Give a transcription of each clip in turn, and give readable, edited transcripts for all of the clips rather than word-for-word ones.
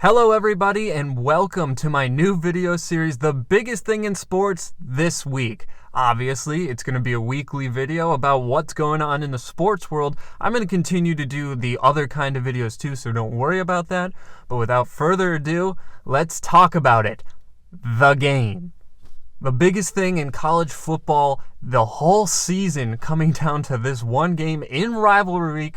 Hello everybody and welcome to my new video series, The Biggest Thing in Sports This Week. Obviously, it's going to be a weekly video about what's going on in the sports world. I'm going to continue to do the other kind of videos too, so don't worry about that. But without further ado, let's talk about it. The game. The biggest thing in college football, the whole season coming down to this one game in rivalry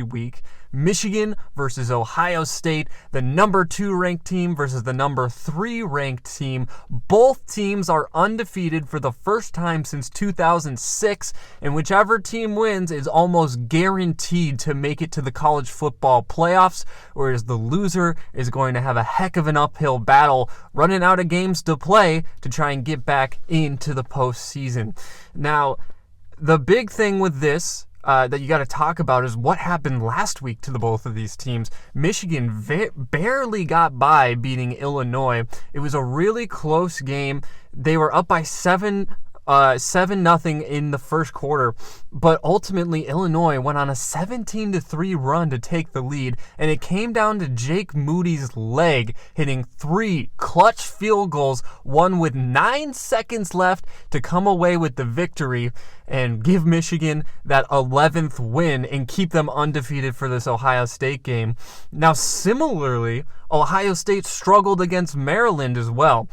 week. Michigan versus Ohio State, the number 2 ranked team versus the number 3 ranked team. Both teams are undefeated for the first time since 2006, and whichever team wins is almost guaranteed to make it to the college football playoffs, whereas the loser is going to have a heck of an uphill battle running out of games to play to try and get back into the postseason. Now, the big thing with this that you got to talk about is what happened last week to the both of these teams. Michigan barely got by beating Illinois. It was a really close game. They were up by 7-0 in the first quarter, but ultimately Illinois went on a 17-3 run to take the lead, and it came down to Jake Moody's leg hitting 3 clutch field goals, one with 9 seconds left to come away with the victory and give Michigan that 11th win and keep them undefeated for this Ohio State game. Now, similarly, Ohio State struggled against Maryland as well.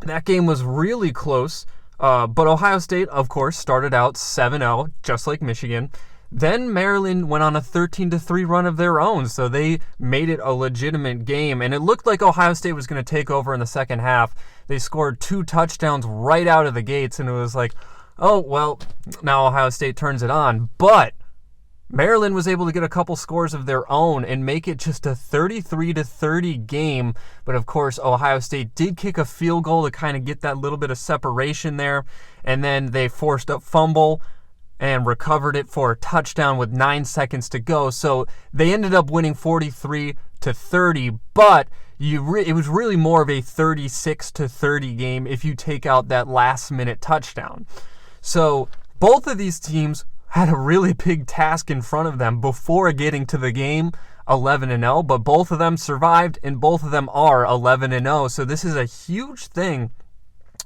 That game was really close. But Ohio State, of course, started out 7-0, just like Michigan. Then Maryland went on a 13-3 run of their own, so they made it a legitimate game. And it looked like Ohio State was going to take over in the second half. They scored 2 touchdowns right out of the gates, and it was like, oh, well, now Ohio State turns it on. But Maryland was able to get a couple scores of their own and make it just a 33-30 game. But of course, Ohio State did kick a field goal to kind of get that little bit of separation there. And then they forced a fumble and recovered it for a touchdown with 9 seconds to go. So they ended up winning 43-30. But it was really more of a 36-30 game if you take out that last-minute touchdown. So both of these teams had a really big task in front of them before getting to the game 11-0, but both of them survived and both of them are 11-0. So this is a huge thing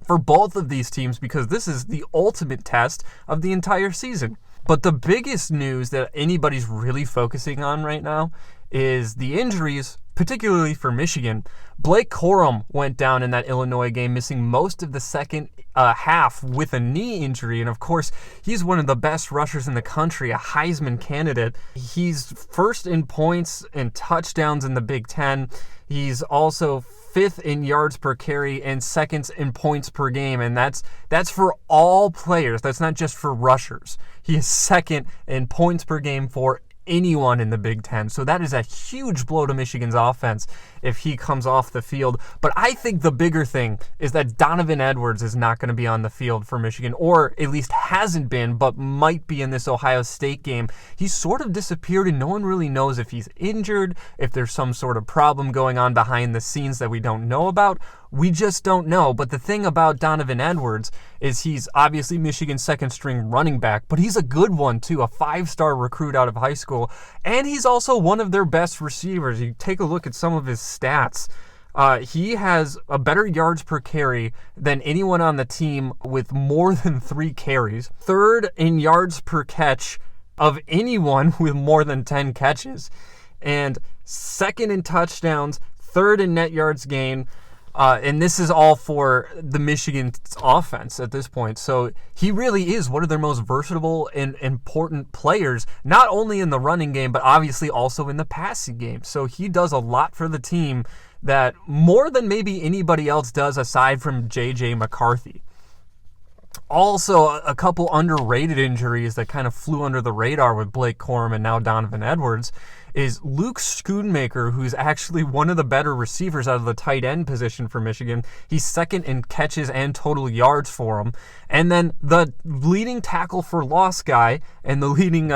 for both of these teams because this is the ultimate test of the entire season. But the biggest news that anybody's really focusing on right now is the injuries, particularly for Michigan. Blake Corum went down in that Illinois game, missing most of the second half with a knee injury. And of course, he's one of the best rushers in the country, a Heisman candidate. He's first in points and touchdowns in the Big Ten. He's also 5th in yards per carry and 2nd in points per game. And that's for all players. That's not just for rushers. He is 2nd in points per game for anyone in the Big Ten. So that is a huge blow to Michigan's offense if he comes off the field. But I think the bigger thing is that Donovan Edwards is not going to be on the field for Michigan, or at least hasn't been, but might be in this Ohio State game. He's sort of disappeared and no one really knows if he's injured, if there's some sort of problem going on behind the scenes that we don't know about. We just don't know. But the thing about Donovan Edwards is he's obviously Michigan's 2nd string running back, but he's a good one too, a 5-star recruit out of high school. And he's also one of their best receivers. You take a look at some of his stats. He has a better yards per carry than anyone on the team with more than 3 carries. 3rd in yards per catch of anyone with more than 10 catches. And 2nd in touchdowns, 3rd in net yards gain. And this is all for the Michigan offense at this point. So he really is one of their most versatile and important players, not only in the running game, but obviously also in the passing game. So he does a lot for the team that more than maybe anybody else does aside from J.J. McCarthy. Also, a couple underrated injuries that kind of flew under the radar with Blake Corum and now Donovan Edwards is Luke Schoonmaker, who's actually one of the better receivers out of the tight end position for Michigan. He's 2nd in catches and total yards for him. And then the leading tackle for loss guy and the leading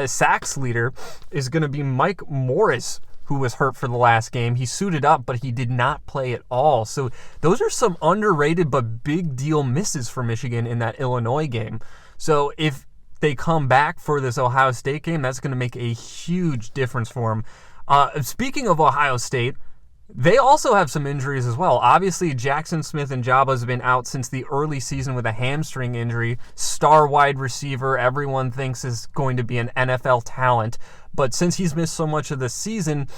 sacks leader is going to be Mike Morris, who was hurt for the last game. He suited up, but he did not play at all. So those are some underrated but big deal misses for Michigan in that Illinois game. So if they come back for this Ohio State game, that's going to make a huge difference for them. Speaking of Ohio State, They also have some injuries as well. Obviously, Jackson Smith and Jabba has been out since the early season with a hamstring injury. Star wide receiver, everyone thinks is going to be an NFL talent. But since he's missed so much of the season,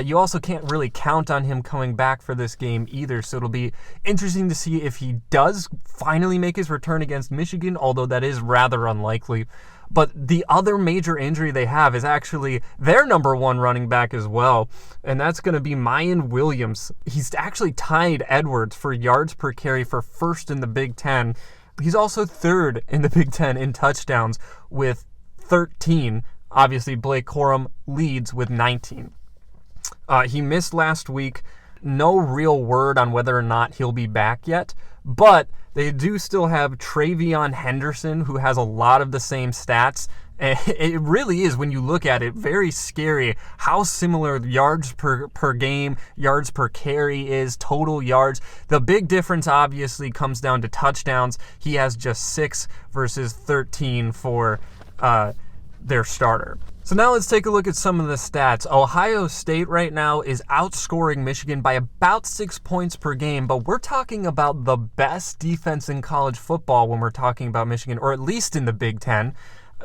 you also can't really count on him coming back for this game either. So it'll be interesting to see if he does finally make his return against Michigan, although that is rather unlikely. But the other major injury they have is actually their number one running back as well, and that's going to be Mayan Williams. He's actually tied Edwards for yards per carry for first in the Big Ten. He's also third in the Big Ten in touchdowns with 13. Obviously, Blake Corum leads with 19. He missed last week. No real word on whether or not he'll be back yet, but they do still have Travion Henderson, who has a lot of the same stats. And it really is, when you look at it, very scary how similar yards per game, yards per carry is, total yards. The big difference obviously comes down to touchdowns. He has just 6 versus 13 for their starter. So now let's take a look at some of the stats. Ohio State right now is outscoring Michigan by about 6 points per game, but we're talking about the best defense in college football when we're talking about Michigan, or at least in the Big Ten.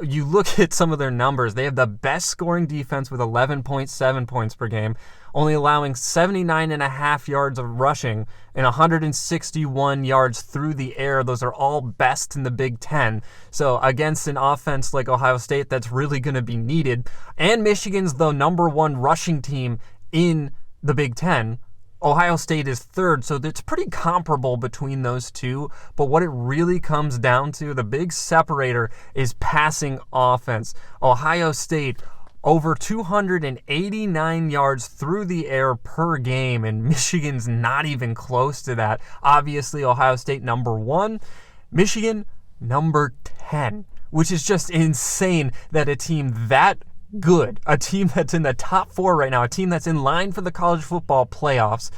You look at some of their numbers. They have the best scoring defense with 11.7 points per game, only allowing 79.5 yards of rushing and 161 yards through the air. Those are all best in the Big Ten. So against an offense like Ohio State, that's really going to be needed. And Michigan's the number one rushing team in the Big Ten. Ohio State is third, so it's pretty comparable between those two. But what it really comes down to, the big separator, is passing offense. Ohio State, over 289 yards through the air per game, and Michigan's not even close to that. Obviously, Ohio State number 1, Michigan number 10, which is just insane that a team that good, a team that's in the top 4 right now, a team that's in line for the college football playoffs,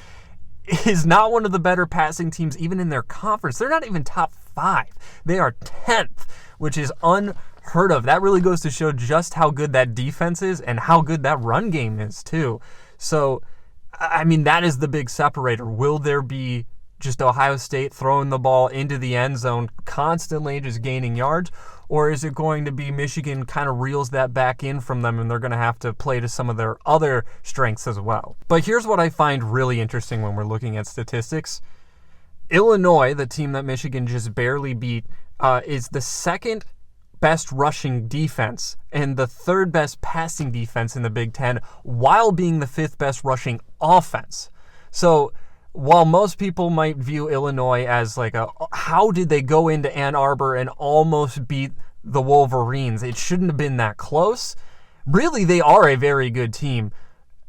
is not one of the better passing teams even in their conference. They're not even top 5. They are 10th, which is unheard of. That really goes to show just how good that defense is and how good that run game is too. So, I mean, that is the big separator. Will there be just Ohio State throwing the ball into the end zone constantly, just gaining yards? Or is it going to be Michigan kind of reels that back in from them and they're going to have to play to some of their other strengths as well? But here's what I find really interesting when we're looking at statistics. Illinois, the team that Michigan just barely beat, is the second best rushing defense and the third best passing defense in the Big Ten, while being the 5th best rushing offense. So while most people might view Illinois as like how did they go into Ann Arbor and almost beat the Wolverines? It shouldn't have been that close. Really, they are a very good team,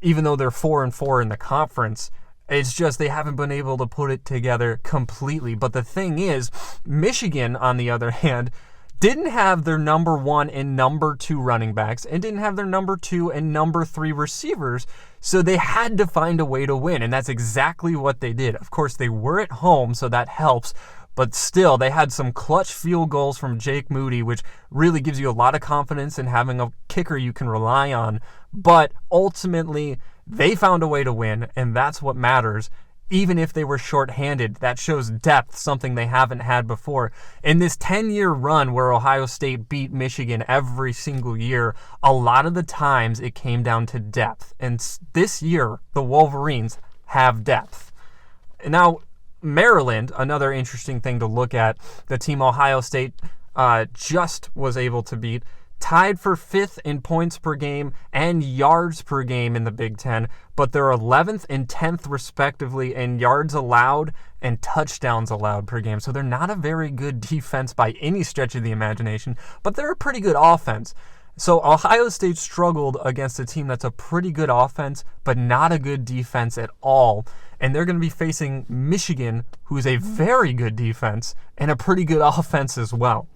even though they're 4-4 in the conference. It's just they haven't been able to put it together completely. But the thing is, Michigan, on the other hand, didn't have their number 1 and number 2 running backs and didn't have their number 2 and number 3 receivers. So they had to find a way to win, and that's exactly what they did. Of course, they were at home, so that helps. But still, they had some clutch field goals from Jake Moody, which really gives you a lot of confidence in having a kicker you can rely on. But ultimately, they found a way to win, and that's what matters. Even if they were shorthanded, that shows depth, something they haven't had before. In this 10-year run where Ohio State beat Michigan every single year, a lot of the times it came down to depth. And this year, the Wolverines have depth. Now, Maryland, another interesting thing to look at, the team Ohio State just was able to beat, tied for 5th in points per game and yards per game in the Big Ten, but they're 11th and 10th respectively in yards allowed and touchdowns allowed per game. So they're not a very good defense by any stretch of the imagination, but they're a pretty good offense. So Ohio State struggled against a team that's a pretty good offense, but not a good defense at all. And they're going to be facing Michigan, who's a very good defense and a pretty good offense as well.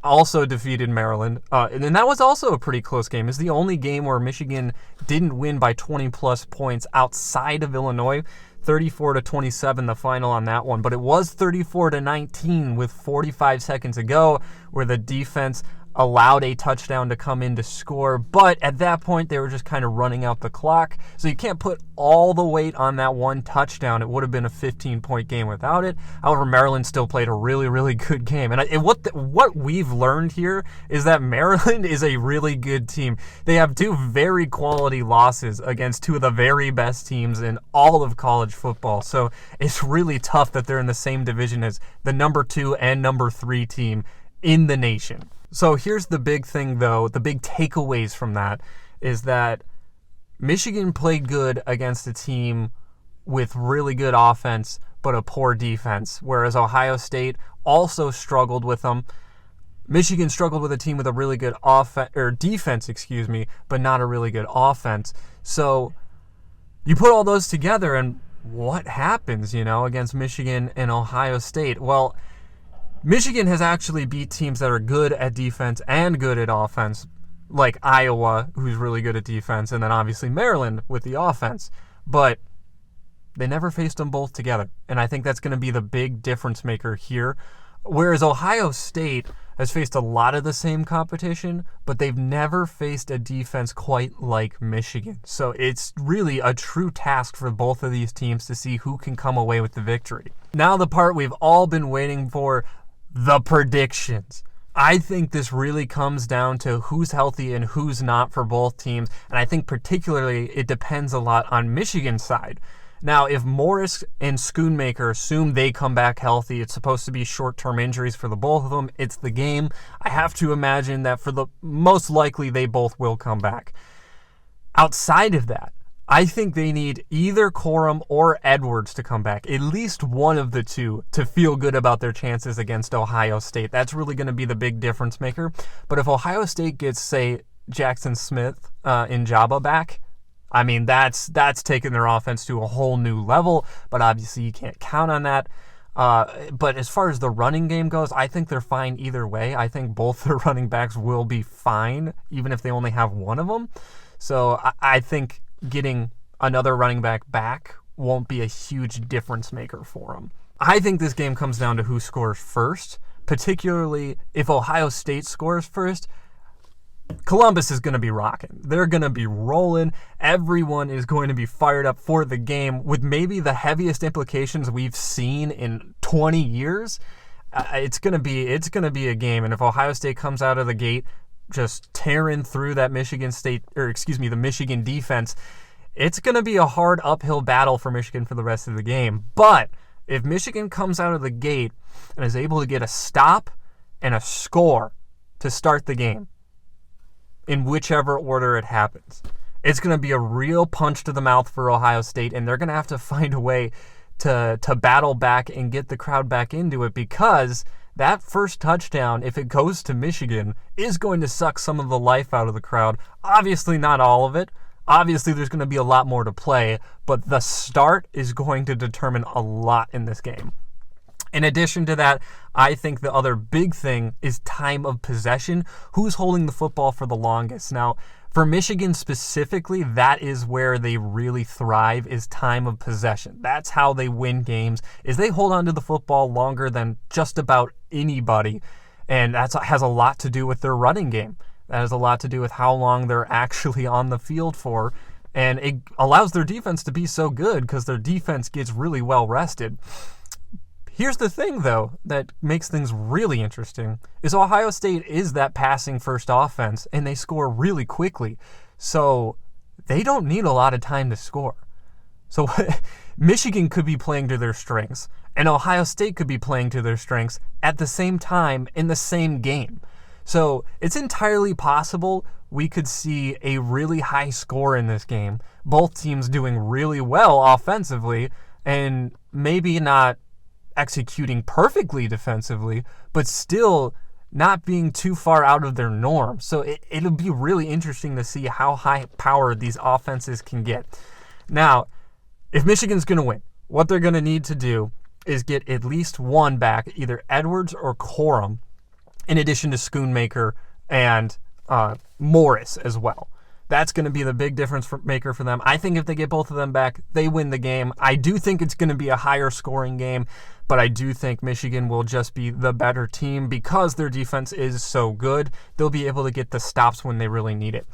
Also defeated Maryland, and that was also a pretty close game. It's the only game where Michigan didn't win by 20-plus points outside of Illinois. 34-27 the final on that one, but it was 34-19 with 45 seconds to go, where the defense allowed a touchdown to come in to score, but at that point they were just kind of running out the clock, so you can't put all the weight on that one touchdown. It would have been a 15-point game without it. However, Maryland still played a really, really good game, and what we've learned here is that Maryland is a really good team. They have two very quality losses against two of the very best teams in all of college football, so it's really tough that they're in the same division as the number 2 and number 3 team in the nation. So here's the big thing, though. The big takeaways from that is that Michigan played good against a team with really good offense but a poor defense, whereas Ohio State also struggled with them. Michigan struggled with a team with a really good defense, but not a really good offense. So you put all those together, and what happens, against Michigan and Ohio State? Well, Michigan has actually beat teams that are good at defense and good at offense, like Iowa, who's really good at defense, and then obviously Maryland with the offense. But they never faced them both together, and I think that's going to be the big difference maker here. Whereas Ohio State has faced a lot of the same competition, but they've never faced a defense quite like Michigan. So it's really a true task for both of these teams to see who can come away with the victory. Now the part we've all been waiting for, the predictions. I think this really comes down to who's healthy and who's not for both teams, and I think particularly it depends a lot on Michigan's side. Now, if Morris and Schoonmaker assume they come back healthy, it's supposed to be short-term injuries for the both of them. It's the game. I have to imagine that for the most likely they both will come back. Outside of that, I think they need either Corum or Edwards to come back, at least one of the two, to feel good about their chances against Ohio State. That's really going to be the big difference maker. But if Ohio State gets, say, Jackson Smith in Jabba back, I mean, that's taken their offense to a whole new level, but obviously you can't count on that. But as far as the running game goes, I think they're fine either way. I think both their running backs will be fine, even if they only have one of them. So I think getting another running back won't be a huge difference maker for them. I think this game comes down to who scores first, particularly if Ohio State scores first. Columbus is going to be rocking. They're going to be rolling. Everyone is going to be fired up for the game with maybe the heaviest implications we've seen in 20 years. It's going to be a game, and if Ohio State comes out of the gate just tearing through that the Michigan defense, it's going to be a hard uphill battle for Michigan for the rest of the game. But if Michigan comes out of the gate and is able to get a stop and a score to start the game, in whichever order it happens, it's going to be a real punch to the mouth for Ohio State, and they're going to have to find a way to battle back and get the crowd back into it, because that first touchdown, if it goes to Michigan, is going to suck some of the life out of the crowd. Obviously not all of it. Obviously there's going to be a lot more to play, but the start is going to determine a lot in this game. In addition to that, I think the other big thing is time of possession. Who's holding the football for the longest? Now, for Michigan specifically, that is where they really thrive, is time of possession. That's how they win games, is they hold on to the football longer than just about anybody, and that has a lot to do with their running game. That has a lot to do with how long they're actually on the field for, and it allows their defense to be so good because their defense gets really well rested. Here's the thing, though, that makes things really interesting, is Ohio State is that passing first offense, and they score really quickly. So they don't need a lot of time to score. So Michigan could be playing to their strengths, and Ohio State could be playing to their strengths at the same time in the same game. So it's entirely possible we could see a really high score in this game, both teams doing really well offensively, and maybe not executing perfectly defensively, but still not being too far out of their norm. So it'll be really interesting to see how high-powered these offenses can get. Now, if Michigan's going to win, what they're going to need to do is get at least one back, either Edwards or Corum, in addition to Schoonmaker and Morris as well. That's going to be the big difference maker for them. I think if they get both of them back, they win the game. I do think it's going to be a higher scoring game, but I do think Michigan will just be the better team because their defense is so good. They'll be able to get the stops when they really need it.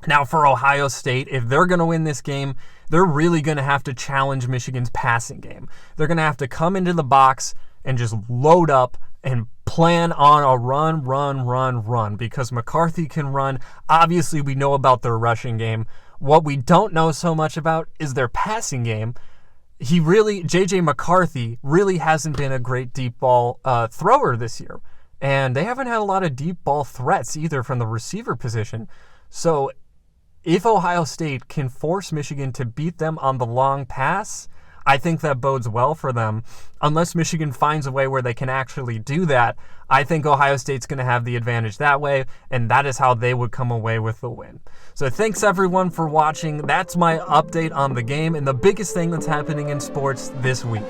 Now, for Ohio State, if they're going to win this game, they're really going to have to challenge Michigan's passing game. They're going to have to come into the box and just load up and plan on a run, because McCarthy can run. Obviously, we know about their rushing game. What we don't know so much about is their passing game. J.J. McCarthy really hasn't been a great deep ball thrower this year. And they haven't had a lot of deep ball threats either from the receiver position. So if Ohio State can force Michigan to beat them on the long pass, I think that bodes well for them. Unless Michigan finds a way where they can actually do that, I think Ohio State's going to have the advantage that way, and that is how they would come away with the win. So thanks everyone for watching. That's my update on the game and the biggest thing that's happening in sports this week.